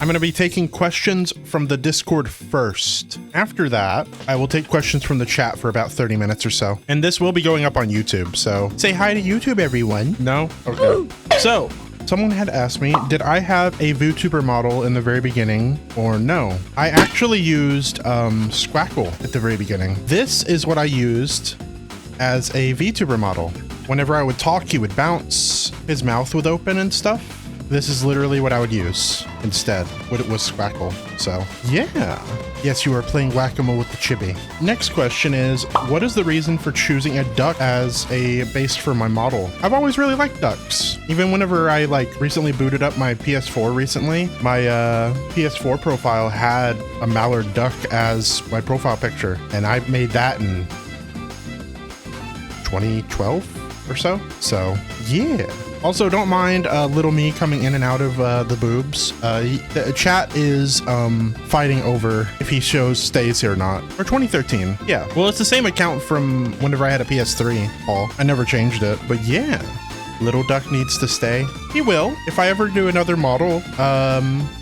I'm going to be taking questions from the Discord first. After that, I will take questions from the chat for about 30 minutes or so. And this will be going up on YouTube, so say hi to YouTube, everyone. No? Okay. So, someone had asked me, did I have a VTuber model in the very beginning or no? I actually used Squackle at the very beginning. This is what I used as a VTuber model. Whenever I would talk, he would bounce, his mouth would open and stuff. This is literally what I would use instead, when it was Squackle. So, yeah. Yes, you are playing whack-a-mole with the chibi. Next question is, what is the reason for choosing a duck as a base for my model? I've always really liked ducks. Even whenever I recently booted up my PS4 recently, my PS4 profile had a mallard duck as my profile picture. And I made that in 2012 or so. So, yeah. Also, don't mind little me coming in and out of the boobs. The chat is fighting over if he stays here or not. Or 2013. Yeah. Well, it's the same account from whenever I had a PS3, Paul. I never changed it. But yeah, Little Duck needs to stay. He will. If I ever do another model,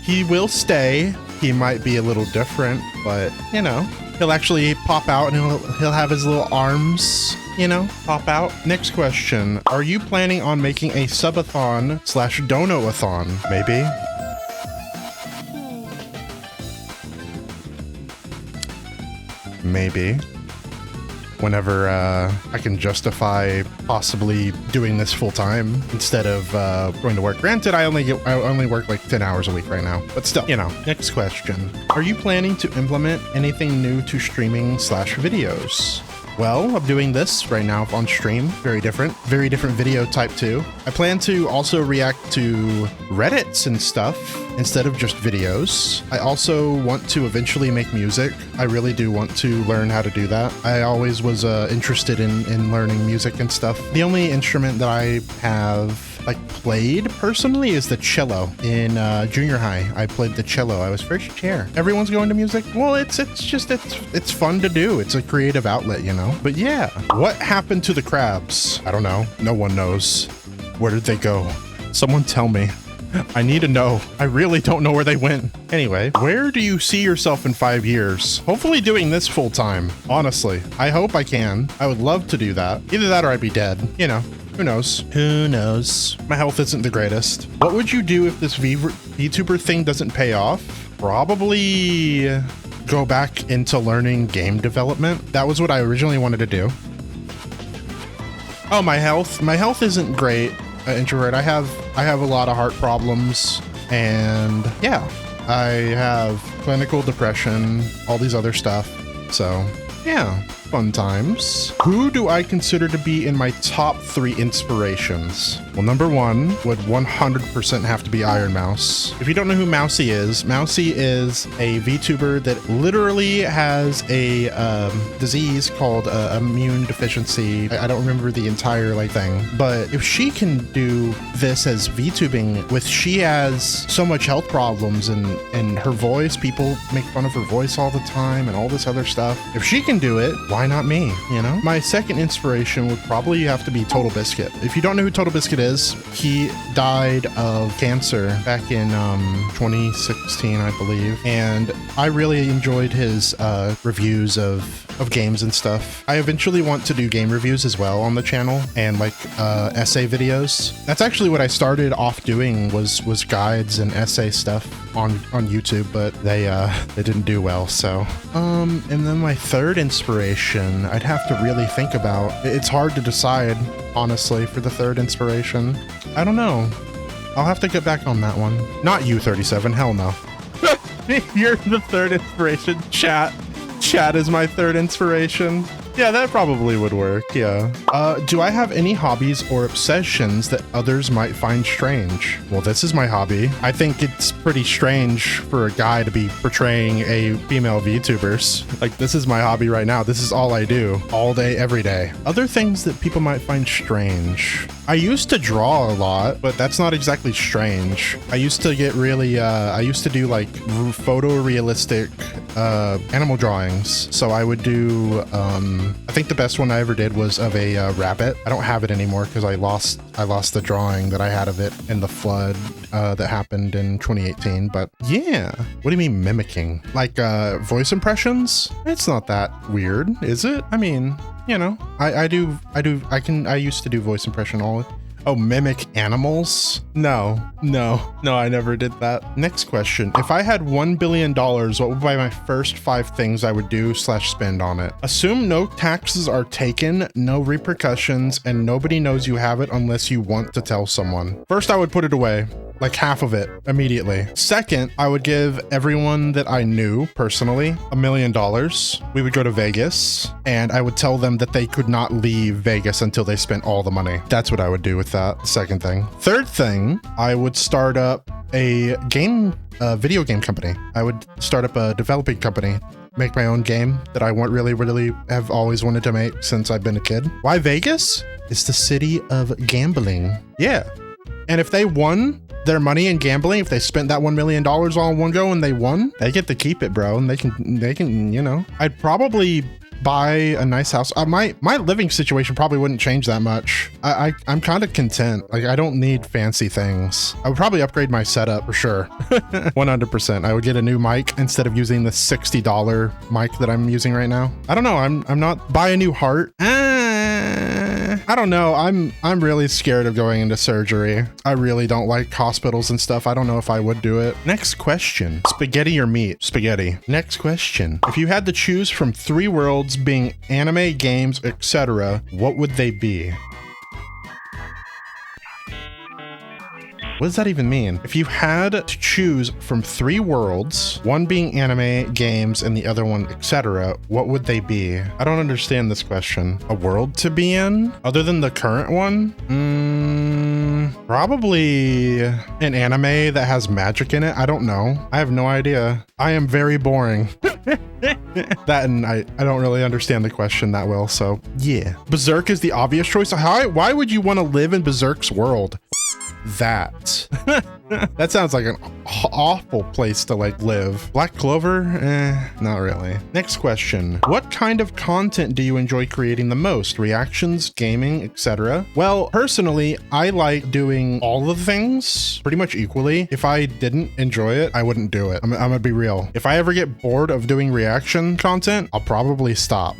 he will stay. He might be a little different, but, you know, he'll actually pop out and he'll have his little arms, you know, pop out. Next question. Are you planning on making a subathon / dono-a-thon? Maybe. Maybe. Whenever I can justify possibly doing this full time instead of going to work. Granted, I only work like 10 hours a week right now, but still, you know. Next question. Are you planning to implement anything new to streaming / videos? Well, I'm doing this right now on stream. Very different video type too. I plan to also react to Reddits and stuff instead of just videos. I also want to eventually make music. I really do want to learn how to do that. I always was interested in learning music and stuff. The only instrument that I have played personally is the cello. In junior high, I played the cello. I was first chair. Everyone's going to music. Well, it's fun to do. It's a creative outlet, you know. But yeah, what happened to the crabs? I don't know. No one knows. Where did they go? Someone tell me. I need to know. I really don't know where they went. Anyway, where do you see yourself in 5 years? Hopefully doing this full time. Honestly, I hope I can. I would love to do that. Either that or I'd be dead. You know. Who knows? Who knows? My health isn't the greatest. What would you do if this VTuber thing doesn't pay off? Probably go back into learning game development. That was what I originally wanted to do. Oh, my health. My health isn't great, introvert. I have a lot of heart problems, and yeah, I have clinical depression, all these other stuff. So yeah. Fun times. Who do I consider to be in my top 3 inspirations? Well, number 1 would 100% have to be Iron Mouse. If you don't know who Mousy is a VTuber that literally has a disease called immune deficiency. I don't remember the entire thing, but if she can do this as VTubing she has so much health problems and her voice, people make fun of her voice all the time and all this other stuff. If she can do it, why not me, you know? My second inspiration would probably have to be Total Biscuit. If you don't know who Total Biscuit is, he died of cancer back in 2016, I believe. And I really enjoyed his reviews of games and stuff. I eventually want to do game reviews as well on the channel and essay videos. That's actually what I started off doing was guides and essay stuff on YouTube, but they didn't do well. So and then my third inspiration I'd have to really think about. It's hard to decide, honestly, for the third inspiration. I don't know. I'll have to get back on that one. Not you, 37. Hell no. You're the third inspiration. Chat is my third inspiration. Yeah, that probably would work, yeah. Do I have any hobbies or obsessions that others might find strange? Well, this is my hobby. I think it's pretty strange for a guy to be portraying a female VTubers. This is my hobby right now. This is all I do, all day, every day. Other things that people might find strange. I used to draw a lot, but that's not exactly strange. I used to get really, I used to do photorealistic animal drawings. So I would do, I think the best one I ever did was of a rabbit. I don't have it anymore because I I lost the drawing that I had of it in the flood that happened in 2018. But yeah, what do you mean mimicking? Like voice impressions? It's not that weird, is it? I mean, you know, I used to do voice impression all. Oh, mimic animals? No, I never did that. Next question. If I had $1 billion, what would be my first 5 things I would do / spend on it? Assume no taxes are taken, no repercussions, and nobody knows you have it unless you want to tell someone. First, I would put it away. Like half of it immediately. Second, I would give everyone that I knew personally $1 million. We would go to Vegas and I would tell them that they could not leave Vegas until they spent all the money. That's what I would do with that. Second thing. Third thing, I would start up a video game company. I would start up a developing company, make my own game that I really have always wanted to make since I've been a kid. Why Vegas? It's the city of gambling. Yeah. And if they won their money in gambling, if they spent that $1 million all in one go and they won, they get to keep it, bro. And they can, you know, I'd probably buy a nice house. My living situation probably wouldn't change that much. I'm kind of content. Like I don't need fancy things. I would probably upgrade my setup for sure. 100%. I would get a new mic instead of using the $60 mic that I'm using right now. I don't know. I'm not buy a new heart. I don't know. I'm really scared of going into surgery. I really don't like hospitals and stuff. I don't know if I would do it. Next question. Spaghetti or meat? Spaghetti. Next question. If you had to choose from 3 worlds being anime, games, etc., what would they be? What does that even mean? If you had to choose from 3 worlds, one being anime, games, and the other one, etc., what would they be? I don't understand this question. A world to be in? Other than the current one? Probably an anime that has magic in it. I don't know. I have no idea. I am very boring. That and I don't really understand the question that well, so yeah. Berserk is the obvious choice. Why would you want to live in Berserk's world? That that sounds like an awful place to like live. Black Clover? Not really. Next question. What kind of content do you enjoy creating the most? Reactions, gaming, etc.? Well, personally, I like doing all the things pretty much equally. If I didn't enjoy it, I wouldn't do it. I'm gonna be real. If I ever get bored of doing reaction content, I'll probably stop.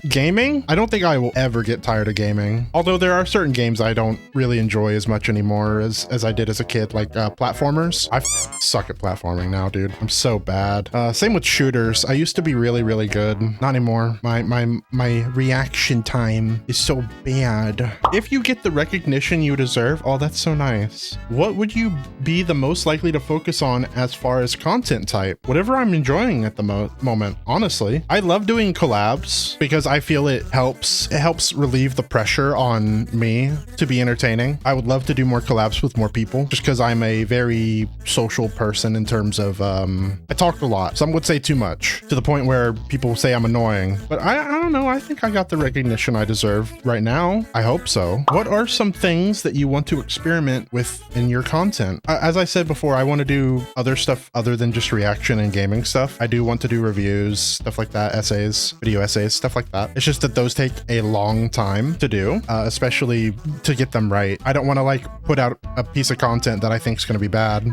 Gaming? I don't think I will ever get tired of gaming. Although there are certain games I don't really enjoy as much anymore as I did as a kid, like platformers. I suck at platforming now, dude. I'm so bad. Same with shooters. I used to be really good. Not anymore. My reaction time is so bad. If you get the recognition you deserve, oh, that's so nice. What would you be the most likely to focus on as far as content type? Whatever I'm enjoying at the moment, honestly. I love doing collabs because I feel it helps relieve the pressure on me to be entertaining. I would love to do more collabs with more people just because I'm a very social person in terms of I talk a lot. Some would say too much to the point where people say I'm annoying, but I don't know. I think I got the recognition I deserve right now. I hope so. What are some things that you want to experiment with in your content? As I said before, I want to do other stuff other than just reaction and gaming stuff. I do want to do reviews, stuff like that, essays, video essays, stuff like that. It's just that those take a long time to do, especially to get them right. I don't want to like put out a piece of content that I think is going to be bad.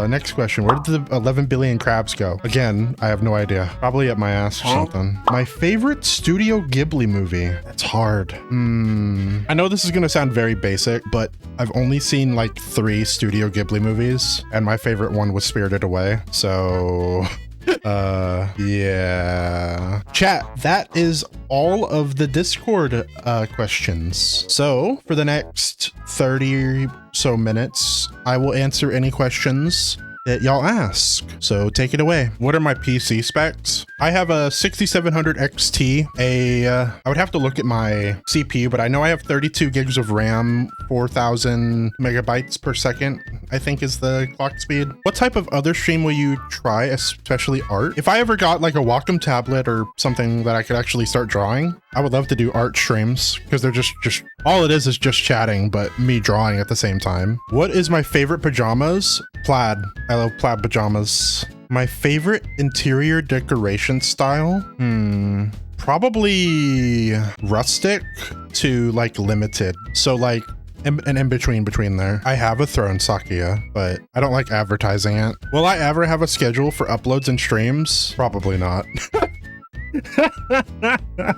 Next question. Where did the 11 billion crabs go? Again, I have no idea. Probably up my ass or something. My favorite Studio Ghibli movie. That's hard. I know this is going to sound very basic, but I've only seen like 3 Studio Ghibli movies, and my favorite one was Spirited Away. So yeah. Chat, that is all of the Discord questions. So for the next 30 or so minutes, I will answer any questions that y'all ask. So take it away. What are my PC specs? I have a 6700 XT. I would have to look at my CPU, but I know I have 32 gigs of RAM, 4000 megabytes per second, I think is the clock speed. What type of other stream will you try, especially art? If I ever got like a Wacom tablet or something that I could actually start drawing, I would love to do art streams because they're just all it is just chatting, but me drawing at the same time. What is my favorite pajamas? Plaid. I love plaid pajamas. My favorite interior decoration style? Probably rustic to like limited. So like and in between there. I have a throne, Sakia, but I don't like advertising it. Will I ever have a schedule for uploads and streams? Probably not.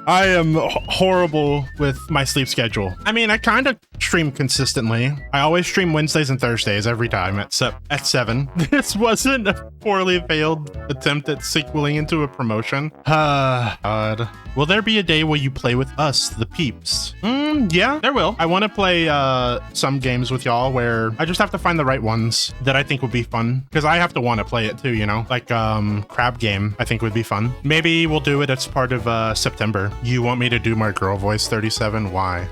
I am horrible with my sleep schedule. I mean, I kind of stream consistently. I always stream Wednesdays and Thursdays every time at 7. This wasn't a poorly failed attempt at sequeling into a promotion. God. Will there be a day where you play with us, the peeps? Yeah, there will. I want to play some games with y'all where I just have to find the right ones that I think would be fun, because I have to want to play it too, you know? Like crab game, I think would be fun. Maybe we'll do it as part of September. You want me to do my girl voice 37? Why?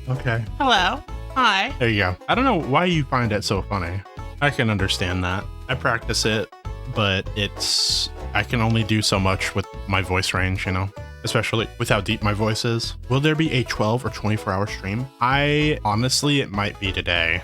Okay. Hello. Hi. There you go. I don't know why you find it so funny. I can understand that. I practice it, but I can only do so much with my voice range, you know? Especially with how deep my voice is. Will there be a 12 or 24-hour stream? Honestly, it might be today.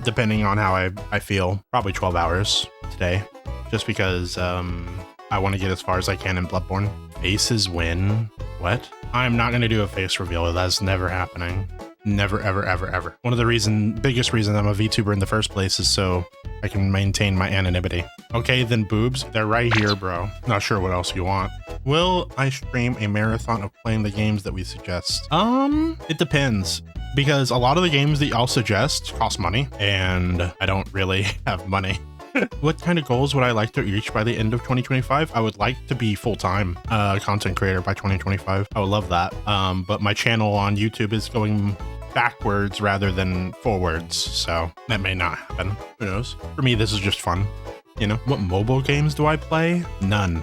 Depending on how I feel. Probably 12 hours today. Just because I want to get as far as I can in Bloodborne. Faces win? What? I'm not going to do a face reveal. That's never happening. Never, ever, ever, ever. One of the biggest reasons I'm a VTuber in the first place is so I can maintain my anonymity. Okay, then boobs, they're right here, bro. Not sure what else you want. Will I stream a marathon of playing the games that we suggest? It depends. Because a lot of the games that y'all suggest cost money, and I don't really have money. What kind of goals would I like to reach by the end of 2025? I would like to be full-time content creator by 2025. I would love that. But my channel on YouTube is going backwards rather than forwards, so that may not happen. Who knows? For me, this is just fun. You know, what mobile games do I play? None.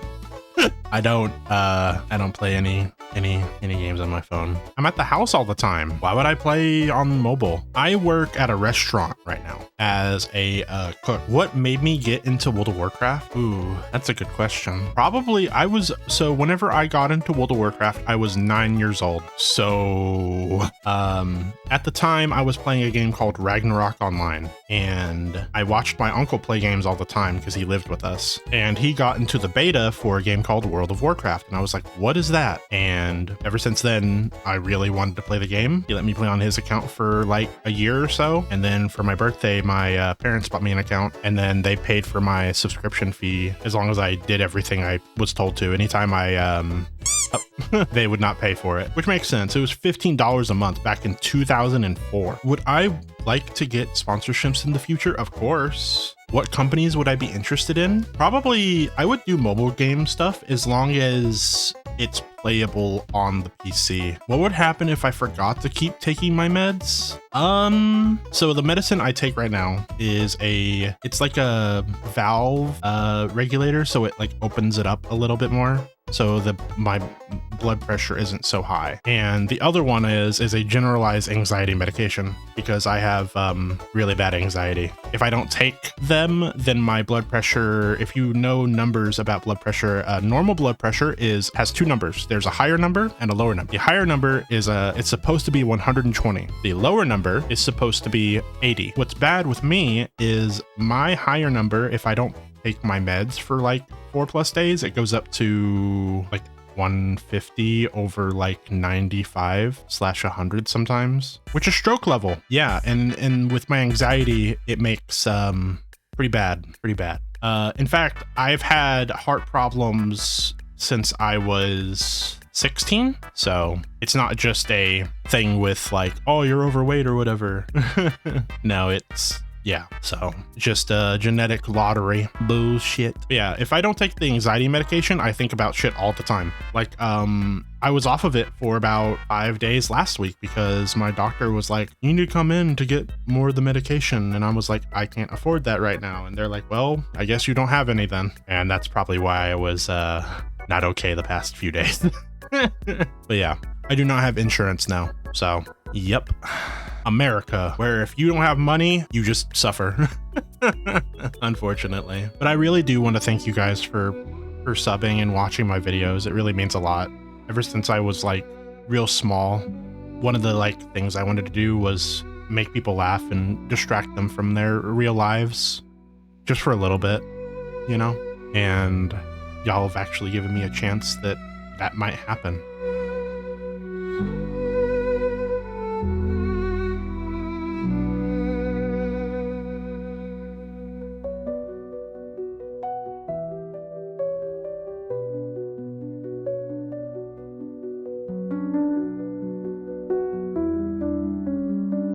I don't play any games on my phone. I'm at the house all the time. Why would I play on mobile? I work at a restaurant right now as a cook. What made me get into World of Warcraft? Ooh, that's a good question. Probably whenever I got into World of Warcraft, I was 9 years old. So at the time I was playing a game called Ragnarok Online, and I watched my uncle play games all the time because he lived with us, and he got into the beta for a game called World of Warcraft, and I was like, what is that? And ever since then, I really wanted to play the game. He let me play on his account for like a year or so, and then for my birthday, my parents bought me an account, and then they paid for my subscription fee as long as I did everything I was told to. Anytime they would not pay for it, which makes sense. It was $15 a month back in 2004. Would I like to get sponsorships in the future? Of course. What companies would I be interested in? Probably I would do mobile game stuff as long as it's playable on the PC. What would happen if I forgot to keep taking my meds? So the medicine I take right now is it's like a valve regulator, so it like opens it up a little bit more, so my blood pressure isn't so high. And the other one is a generalized anxiety medication, because I have really bad anxiety. If I don't take them, then my blood pressure, if you know numbers about blood pressure, normal blood pressure has two numbers. There's a higher number and a lower number. The higher number is it's supposed to be 120. The lower number is supposed to be 80. What's bad with me is my higher number, if I don't take my meds for like 4+ days, it goes up to like 150 over like 95/100 sometimes, which is stroke level. Yeah, and with my anxiety, it makes pretty bad. In fact, I've had heart problems since I was 16, so it's not just a thing with like, oh, you're overweight or whatever. No, yeah, so just a genetic lottery bullshit. Yeah, if I don't take the anxiety medication, I think about shit all the time. Like, I was off of it for about 5 days last week because my doctor was like, you need to come in to get more of the medication. And I was like, I can't afford that right now. And they're like, well, I guess you don't have any then. And that's probably why I was not okay the past few days. But yeah, I do not have insurance now. So, yep. America, where if you don't have money, you just suffer. Unfortunately. But I really do want to thank you guys for subbing and watching my videos. It really means a lot. Ever since I was like real small, one of the like things I wanted to do was make people laugh and distract them from their real lives just for a little bit, you know? And y'all have actually given me a chance that might happen.